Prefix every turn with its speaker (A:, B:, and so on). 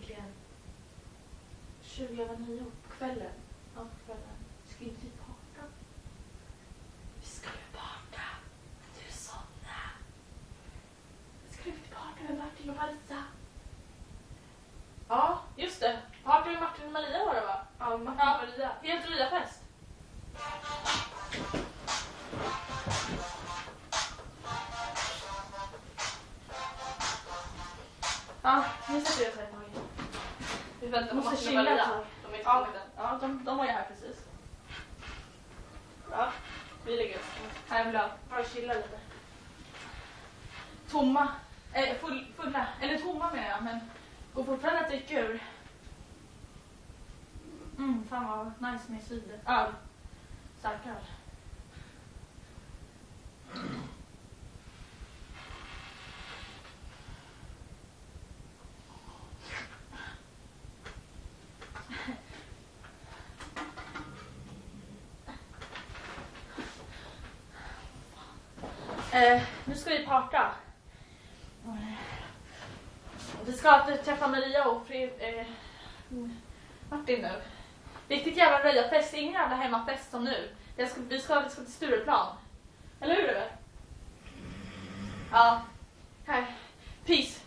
A: egentligen 20:09 på kvällen. Ja, på kvällen. Ska inte vi parta? Vi ska ju parta. Du somna. Ska vi parta med Martin och Marisa? Ja, just det. Parta med Martin och Maria var det, va? Ja, Martin och Maria. Helt Ria-fest. Ja, nu sätter jag oss här på igen. Vi väntar på Martin och Maria. De är inte kommit än. Ja, de var ju här precis. Ja, vi lägger oss. Här vill jag bara chilla lite. Tomma. Fulla. Eller tomma med jag, men går fortfarande att dricka ur. Fan vad nice med cider. Öl. Starköl. Nu ska vi parta. Vi ska träffa Maria och Martin nu. Riktigt jävla röja-fest. Ingen jävla hemmafest som nu. Vi ska till Stureplan. Eller hur, eller? Ja. Här. Peace.